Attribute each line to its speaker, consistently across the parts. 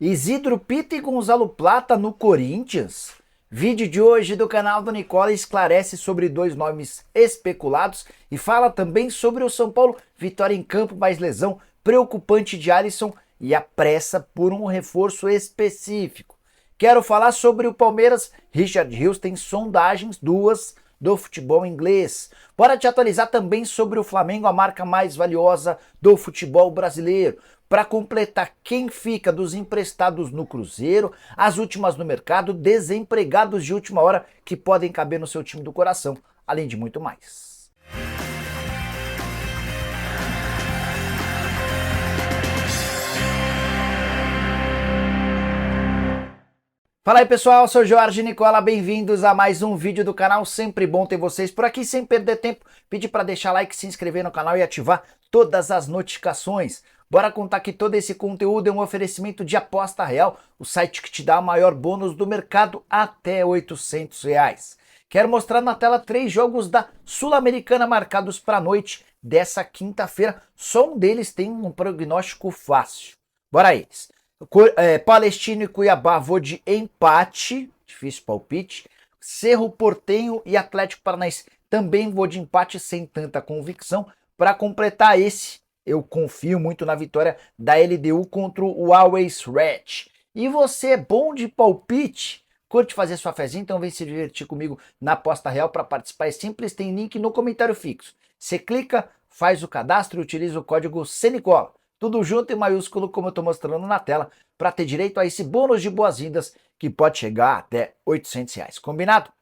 Speaker 1: Isidro Pita e Gonzalo Plata no Corinthians? Vídeo de hoje do canal do Nicola esclarece sobre dois nomes especulados e fala também sobre o São Paulo, vitória em campo, mais lesão preocupante de Alisson e a pressa por um reforço específico. Quero falar sobre o Palmeiras, Richard Rios tem sondagens duas do futebol inglês. Bora te atualizar também sobre o Flamengo, a marca mais valiosa do futebol brasileiro. Para completar, quem fica dos emprestados no Cruzeiro, as últimas no mercado, desempregados de última hora que podem caber no seu time do coração, além de muito mais. Fala aí pessoal, eu sou Jorge Nicola, bem-vindos a mais um vídeo do canal, sempre bom ter vocês por aqui, sem perder tempo, pedir para deixar like, se inscrever no canal e ativar todas as notificações. Bora contar que todo esse conteúdo é um oferecimento de Aposta Real, o site que te dá o maior bônus do mercado até R$800. Quero mostrar na tela 3 jogos da Sul-Americana marcados para a noite dessa quinta-feira, só um deles tem um prognóstico fácil. Bora aí! Palestino e Cuiabá, vou de empate, difícil palpite. Cerro Porteño e Atlético Paranaense, também vou de empate sem tanta convicção. Para completar esse, eu confio muito na vitória da LDU contra o Always Red. E você é bom de palpite? Curte fazer sua fezinha? Então vem se divertir comigo na Aposta Real. Para participar é simples, tem link no comentário fixo. Você clica, faz o cadastro e utiliza o código CNICOLA. Tudo junto em maiúsculo, como eu estou mostrando na tela, para ter direito a esse bônus de boas-vindas que pode chegar até R$800. Combinado?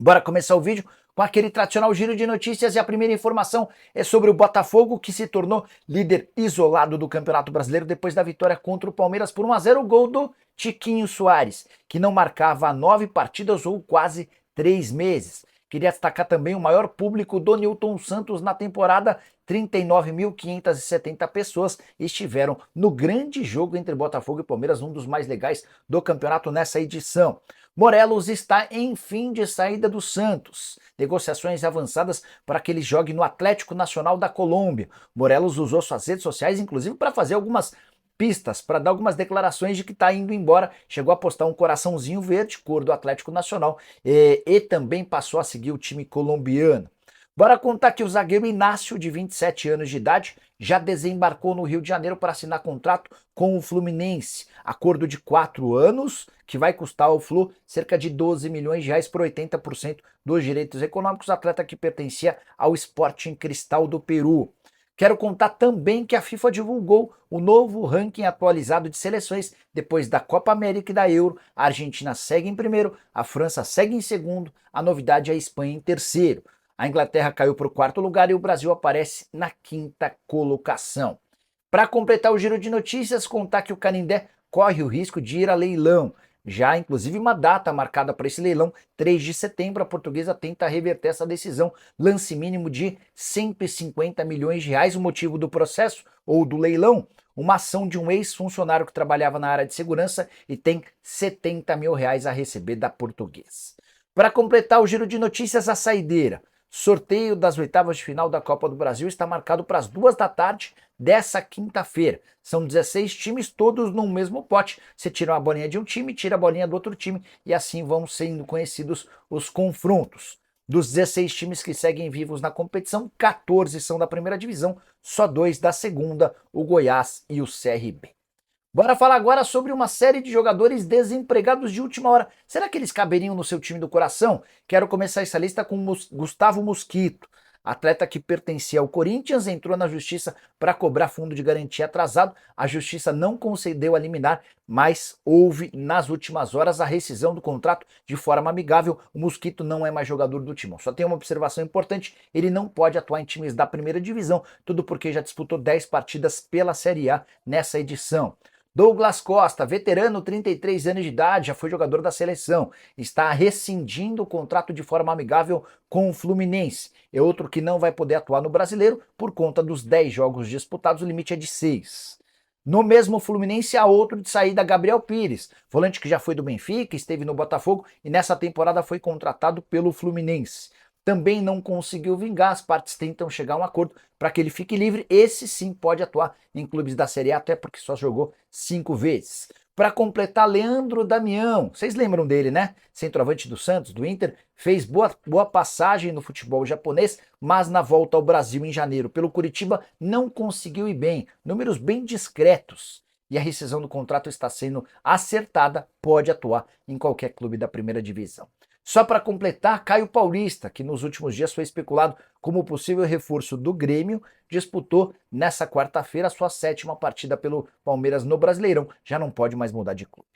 Speaker 1: Bora começar o vídeo com aquele tradicional giro de notícias e a primeira informação é sobre o Botafogo, que se tornou líder isolado do Campeonato Brasileiro depois da vitória contra o Palmeiras por 1-0, o gol do Tiquinho Soares, que não marcava há 9 partidas ou quase 3 meses. Queria destacar também o maior público do Newton Santos na temporada, 39.570 pessoas estiveram no grande jogo entre Botafogo e Palmeiras, um dos mais legais do campeonato nessa edição. Morelos está em fim de saída do Santos. Negociações avançadas para que ele jogue no Atlético Nacional da Colômbia. Morelos usou suas redes sociais, inclusive, para fazer algumas pistas, para dar algumas declarações de que está indo embora. Chegou a postar um coraçãozinho verde, cor do Atlético Nacional, e também passou a seguir o time colombiano. Bora contar que o zagueiro Inácio, de 27 anos de idade, já desembarcou no Rio de Janeiro para assinar contrato com o Fluminense. Acordo de 4 anos, que vai custar ao Flu cerca de R$12 milhões por 80% dos direitos econômicos, atleta que pertencia ao Sporting Cristal do Peru. Quero contar também que a FIFA divulgou o novo ranking atualizado de seleções depois da Copa América e da Euro. A Argentina segue em primeiro, a França segue em segundo, a novidade é a Espanha em terceiro. A Inglaterra caiu para o 4º lugar e o Brasil aparece na 5ª colocação. Para completar o giro de notícias, contar que o Canindé corre o risco de ir a leilão. Já, inclusive, uma data marcada para esse leilão, 3 de setembro, a Portuguesa tenta reverter essa decisão, lance mínimo de R$150 milhões. O motivo do processo ou do leilão? Uma ação de um ex-funcionário que trabalhava na área de segurança e tem R$70 mil a receber da Portuguesa. Para completar o giro de notícias, a saideira. Sorteio das oitavas de final da Copa do Brasil está marcado para as 2 da tarde dessa quinta-feira. São 16 times, todos no mesmo pote. Você tira uma bolinha de um time, tira a bolinha do outro time e assim vão sendo conhecidos os confrontos. Dos 16 times que seguem vivos na competição, 14 são da primeira divisão, só 2 da segunda, o Goiás e o CRB. Bora falar agora sobre uma série de jogadores desempregados de última hora. Será que eles caberiam no seu time do coração? Quero começar essa lista com Gustavo Mosquito. Atleta que pertencia ao Corinthians, entrou na justiça para cobrar fundo de garantia atrasado. A justiça não concedeu a liminar, mas houve nas últimas horas a rescisão do contrato de forma amigável. O Mosquito não é mais jogador do Timão. Só tem uma observação importante, ele não pode atuar em times da primeira divisão, tudo porque já disputou 10 partidas pela Série A nessa edição. Douglas Costa, veterano, 33 anos de idade, já foi jogador da seleção, está rescindindo o contrato de forma amigável com o Fluminense. É outro que não vai poder atuar no Brasileiro por conta dos 10 jogos disputados, o limite é de 6. No mesmo Fluminense há outro de saída, Gabriel Pires, volante que já foi do Benfica, esteve no Botafogo e nessa temporada foi contratado pelo Fluminense. Também não conseguiu vingar, as partes tentam chegar a um acordo para que ele fique livre. Esse sim pode atuar em clubes da Série A, até porque só jogou 5 vezes. Para completar, Leandro Damião, vocês lembram dele, né? Centroavante do Santos, do Inter, fez boa passagem no futebol japonês, mas na volta ao Brasil em janeiro pelo Curitiba não conseguiu ir bem, números bem discretos. E a rescisão do contrato está sendo acertada, pode atuar em qualquer clube da primeira divisão. Só para completar, Caio Paulista, que nos últimos dias foi especulado como possível reforço do Grêmio, disputou nessa quarta-feira a sua 7ª partida pelo Palmeiras no Brasileirão, já não pode mais mudar de clube.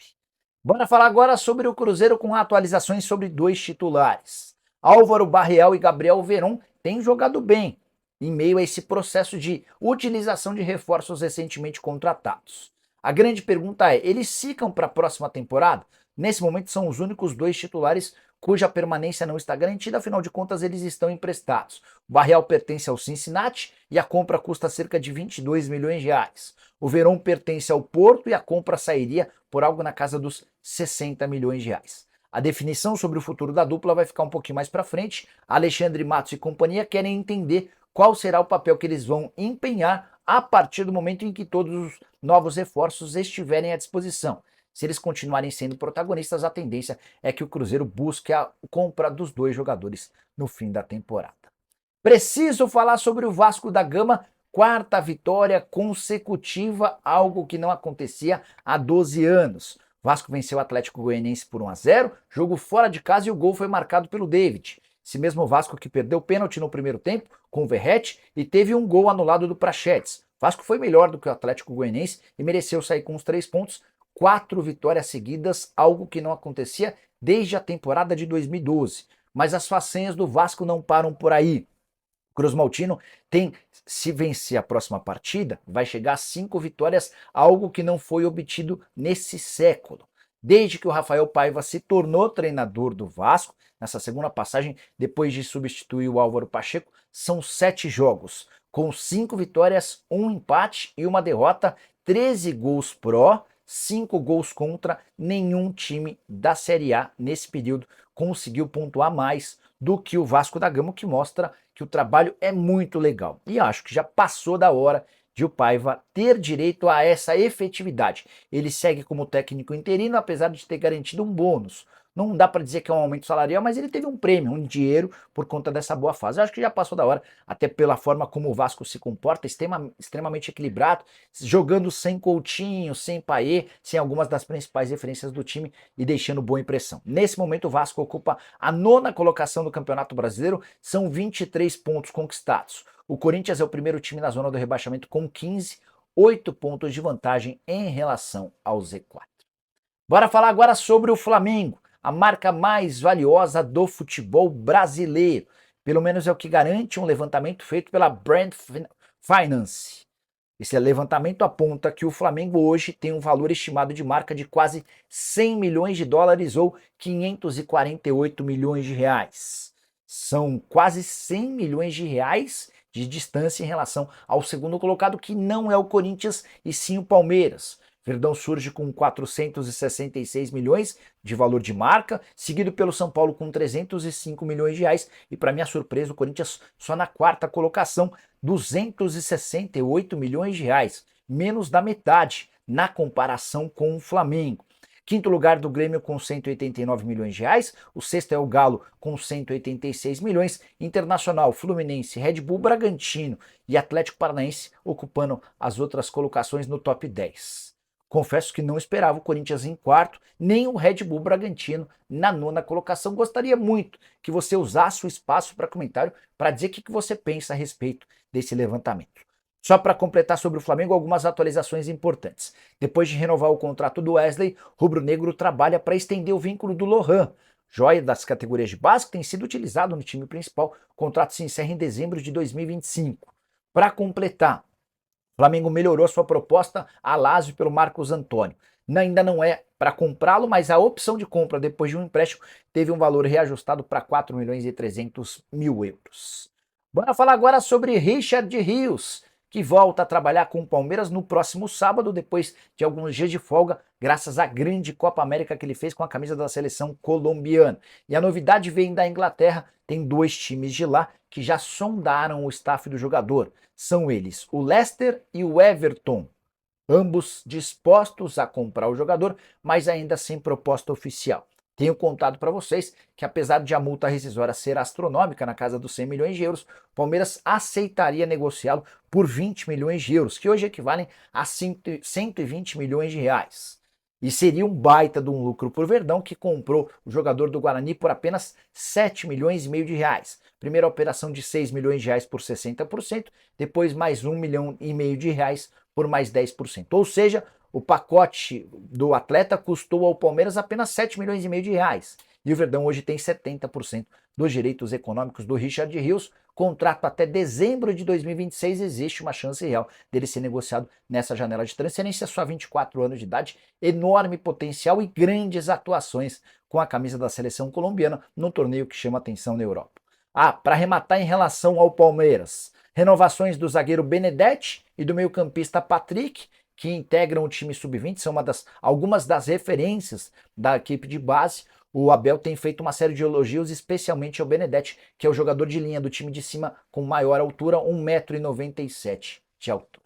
Speaker 1: Bora falar agora sobre o Cruzeiro com atualizações sobre 2 titulares. Álvaro Barreal e Gabriel Veron têm jogado bem, em meio a esse processo de utilização de reforços recentemente contratados. A grande pergunta é, eles ficam para a próxima temporada? Nesse momento são os únicos 2 titulares cuja permanência não está garantida, afinal de contas eles estão emprestados. O Barreal pertence ao Cincinnati e a compra custa cerca de 22 milhões de reais. O Verón pertence ao Porto e a compra sairia por algo na casa dos 60 milhões de reais. A definição sobre o futuro da dupla vai ficar um pouquinho mais para frente. Alexandre Matos e companhia querem entender qual será o papel que eles vão empenhar a partir do momento em que todos os novos reforços estiverem à disposição. Se eles continuarem sendo protagonistas, a tendência é que o Cruzeiro busque a compra dos 2 jogadores no fim da temporada. Preciso falar sobre o Vasco da Gama, 4ª vitória consecutiva, algo que não acontecia há 12 anos. O Vasco venceu o Atlético Goianiense por 1-0, jogo fora de casa e o gol foi marcado pelo David. Esse mesmo Vasco que perdeu o pênalti no primeiro tempo com o Verratti e teve um gol anulado do Prachetes. O Vasco foi melhor do que o Atlético Goianiense e mereceu sair com os 3 pontos, 4 vitórias seguidas, algo que não acontecia desde a temporada de 2012. Mas as façanhas do Vasco não param por aí. O Cruz Maltino tem, se vencer a próxima partida, vai chegar a 5 vitórias, algo que não foi obtido nesse século. Desde que o Rafael Paiva se tornou treinador do Vasco, nessa segunda passagem, depois de substituir o Álvaro Pacheco, são 7 jogos, com 5 vitórias, 1 empate e 1 derrota, 13 gols pró, 5 gols contra. Nenhum time da Série A nesse período conseguiu pontuar mais do que o Vasco da Gama, o que mostra que o trabalho é muito legal. E acho que já passou da hora de o Paiva ter direito a essa efetividade. Ele segue como técnico interino, apesar de ter garantido um bônus. Não dá para dizer que é um aumento salarial, mas ele teve um prêmio, um dinheiro por conta dessa boa fase. Eu acho que já passou da hora, até pela forma como o Vasco se comporta, extremamente equilibrado, jogando sem Coutinho, sem Payet, sem algumas das principais referências do time e deixando boa impressão. Nesse momento o Vasco ocupa a 9ª colocação do Campeonato Brasileiro, são 23 pontos conquistados. O Corinthians é o primeiro time na zona do rebaixamento com 15, 8 pontos de vantagem em relação ao Z4. Bora falar agora sobre o Flamengo, a marca mais valiosa do futebol brasileiro. Pelo menos é o que garante um levantamento feito pela Brand Finance. Esse levantamento aponta que o Flamengo hoje tem um valor estimado de marca de quase 100 milhões de dólares ou 548 milhões de reais. São quase 100 milhões de reais de distância em relação ao segundo colocado, que não é o Corinthians e sim o Palmeiras. Verdão surge com 466 milhões de valor de marca, seguido pelo São Paulo com 305 milhões de reais e, para minha surpresa, o Corinthians só na 4ª colocação, 268 milhões de reais, menos da metade na comparação com o Flamengo. 5º lugar do Grêmio com 189 milhões de reais, o 6º é o Galo com 186 milhões, Internacional, Fluminense, Red Bull, Bragantino e Atlético Paranaense ocupando as outras colocações no top 10. Confesso que não esperava o Corinthians em 4º, nem o Red Bull Bragantino na 9ª colocação. Gostaria muito que você usasse o espaço para comentário para dizer o que você pensa a respeito desse levantamento. Só para completar sobre o Flamengo, algumas atualizações importantes. Depois de renovar o contrato do Wesley, Rubro Negro trabalha para estender o vínculo do Lohan, joia das categorias de base que tem sido utilizado no time principal. O contrato se encerra em dezembro de 2025. Para completar, o Flamengo melhorou sua proposta a Lazio pelo Marcos Antônio. Ainda não é para comprá-lo, mas a opção de compra depois de um empréstimo teve um valor reajustado para 4 milhões e 300 mil euros. Bora falar agora sobre Richard Rios, que volta a trabalhar com o Palmeiras no próximo sábado, depois de alguns dias de folga, graças à grande Copa América que ele fez com a camisa da seleção colombiana. E a novidade vem da Inglaterra, tem 2 times de lá que já sondaram o staff do jogador. São eles o Leicester e o Everton. ambos dispostos a comprar o jogador, mas ainda sem proposta oficial. Tenho contado para vocês que, apesar de a multa rescisória ser astronômica, na casa dos 100 milhões de euros, o Palmeiras aceitaria negociá-lo por 20 milhões de euros, que hoje equivalem a 120 milhões de reais. E seria um baita de um lucro por Verdão, que comprou o jogador do Guarani por apenas 7 milhões e meio de reais. Primeira operação de 6 milhões de reais por 60%, depois mais 1 milhão e meio de reais por mais 10%. Ou seja, o pacote do atleta custou ao Palmeiras apenas 7 milhões e meio de reais. E o Verdão hoje tem 70% dos direitos econômicos do Richard Rios. Contrato até dezembro de 2026, existe uma chance real dele ser negociado nessa janela de transferência. Só 24 anos de idade, enorme potencial e grandes atuações com a camisa da seleção colombiana no torneio que chama atenção na Europa. Para arrematar em relação ao Palmeiras, renovações do zagueiro Benedetti e do meio-campista Patrick, que integram o time sub-20, são algumas das referências da equipe de base. O Abel tem feito uma série de elogios, especialmente ao Benedetti, que é o jogador de linha do time de cima com maior altura, 1,97 m de altura.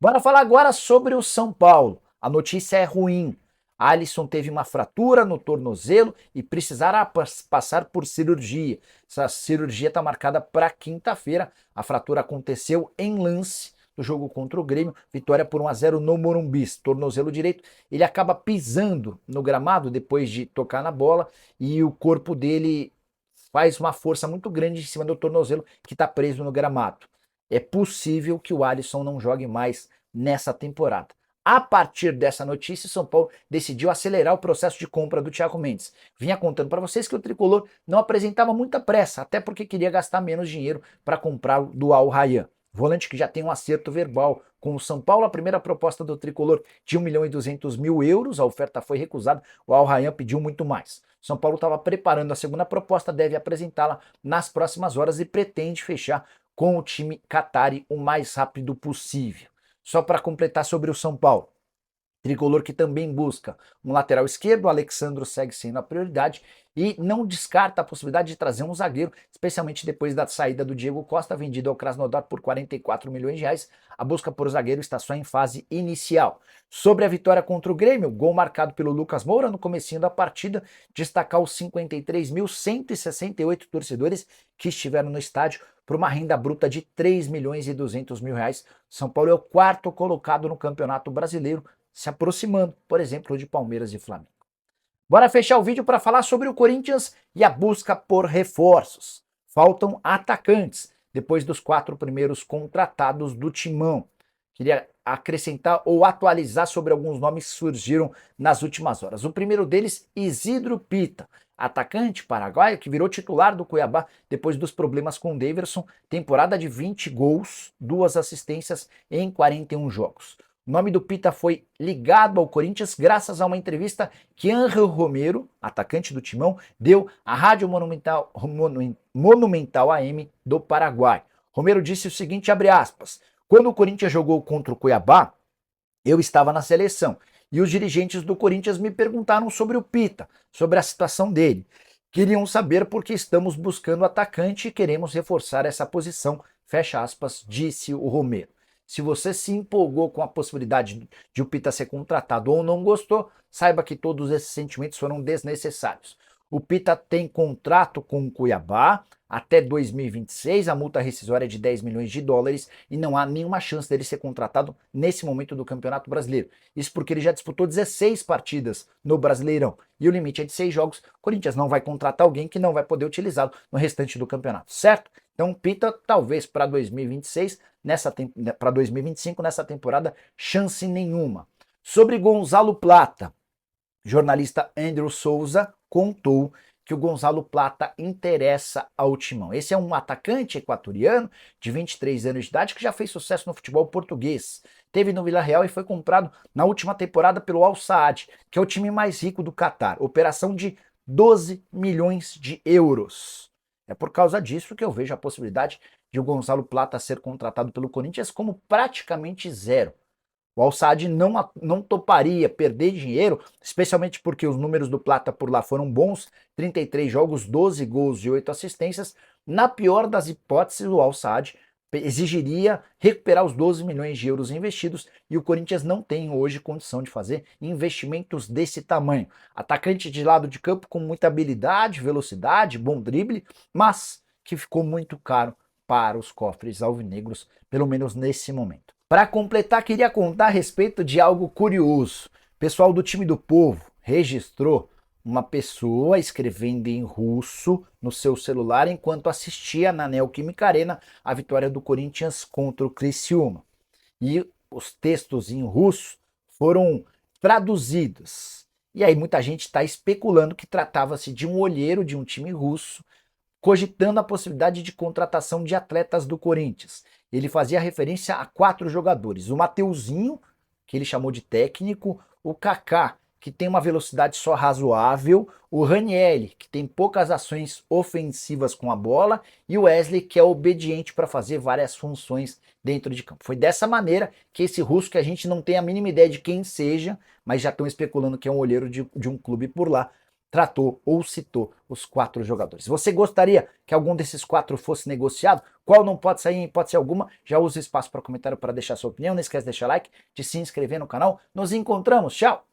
Speaker 1: Bora falar agora sobre o São Paulo. A notícia é ruim. Alisson teve uma fratura no tornozelo e precisará passar por cirurgia. Essa cirurgia está marcada para quinta-feira. A fratura aconteceu em lance do jogo contra o Grêmio, vitória por 1-0 no Morumbi. Tornozelo direito, ele acaba pisando no gramado depois de tocar na bola e o corpo dele faz uma força muito grande em cima do tornozelo que está preso no gramado. É possível que o Alisson não jogue mais nessa temporada. A partir dessa notícia, o São Paulo decidiu acelerar o processo de compra do Thiago Mendes. Vinha contando para vocês que o tricolor não apresentava muita pressa, até porque queria gastar menos dinheiro para comprar do Al Rayyan. Volante que já tem um acerto verbal com o São Paulo. A primeira proposta do tricolor de 1.200.000 euros, a oferta foi recusada, o Al Rayyan pediu muito mais. São Paulo estava preparando a segunda proposta, deve apresentá-la nas próximas horas e pretende fechar com o time qatari o mais rápido possível. Só para completar sobre o São Paulo, tricolor que também busca um lateral esquerdo, o Alexandro segue sendo a prioridade e não descarta a possibilidade de trazer um zagueiro, especialmente depois da saída do Diego Costa, vendido ao Krasnodar por 44 milhões de reais. A busca por zagueiro está só em fase inicial. Sobre a vitória contra o Grêmio, gol marcado pelo Lucas Moura no comecinho da partida, destacar os 53.168 torcedores que estiveram no estádio por uma renda bruta de 3.200.000 reais. São Paulo é o quarto colocado no Campeonato Brasileiro, se aproximando, por exemplo, de Palmeiras e Flamengo. Bora fechar o vídeo para falar sobre o Corinthians e a busca por reforços. Faltam atacantes, depois dos 4 primeiros contratados do Timão. Queria acrescentar ou atualizar sobre alguns nomes que surgiram nas últimas horas. O primeiro deles, Isidro Pita, atacante paraguaio que virou titular do Cuiabá depois dos problemas com o Daverson. Temporada de 20 gols, 2 assistências em 41 jogos. O nome do Pita foi ligado ao Corinthians graças a uma entrevista que Ángel Romero, atacante do Timão, deu à Rádio Monumental AM do Paraguai. Romero disse o seguinte, abre aspas, quando o Corinthians jogou contra o Cuiabá, eu estava na seleção e os dirigentes do Corinthians me perguntaram sobre o Pita, sobre a situação dele. Queriam saber por que estamos buscando atacante e queremos reforçar essa posição, fecha aspas, disse o Romero. Se você se empolgou com a possibilidade de o Pita ser contratado ou não gostou, saiba que todos esses sentimentos foram desnecessários. O Pita tem contrato com o Cuiabá até 2026, a multa rescisória é de 10 milhões de dólares e não há nenhuma chance dele ser contratado nesse momento do Campeonato Brasileiro. Isso porque ele já disputou 16 partidas no Brasileirão e o limite é de 6 jogos. O Corinthians não vai contratar alguém que não vai poder utilizá-lo no restante do campeonato, certo? Então, Pita, talvez para 2026, para 2025, nessa temporada, chance nenhuma. Sobre Gonzalo Plata, jornalista Andrew Souza contou que o Gonzalo Plata interessa ao Timão. Esse é um atacante equatoriano de 23 anos de idade que já fez sucesso no futebol português. Teve no Villarreal e foi comprado na última temporada pelo Al Saad, que é o time mais rico do Catar. Operação de 12 milhões de euros. É por causa disso que eu vejo a possibilidade de o Gonzalo Plata ser contratado pelo Corinthians como praticamente zero. O Al Saad não toparia perder dinheiro, especialmente porque os números do Plata por lá foram bons, 33 jogos, 12 gols e 8 assistências. Na pior das hipóteses, o Al Saad exigiria recuperar os 12 milhões de euros investidos e o Corinthians não tem hoje condição de fazer investimentos desse tamanho. Atacante de lado de campo com muita habilidade, velocidade, bom drible, mas que ficou muito caro para os cofres alvinegros, pelo menos nesse momento. Para completar, queria contar a respeito de algo curioso. O pessoal do time do Povo registrou uma pessoa escrevendo em russo no seu celular enquanto assistia na Neoquímica Arena a vitória do Corinthians contra o Criciúma. E os textos em russo foram traduzidos. E aí muita gente está especulando que tratava-se de um olheiro de um time russo, cogitando a possibilidade de contratação de atletas do Corinthians. Ele fazia referência a 4 jogadores: o Mateuzinho, que ele chamou de técnico, o Kaká, que tem uma velocidade só razoável, o Ranieri, que tem poucas ações ofensivas com a bola, e o Wesley, que é obediente para fazer várias funções dentro de campo. Foi dessa maneira que esse russo, que a gente não tem a mínima ideia de quem seja, mas já estão especulando que é um olheiro de um clube por lá, tratou ou citou os 4 jogadores. Você gostaria que algum desses 4 fosse negociado? Qual não pode sair em hipótese alguma? Já usa o espaço para comentário para deixar sua opinião. Não esquece de deixar like, de se inscrever no canal. Nos encontramos. Tchau!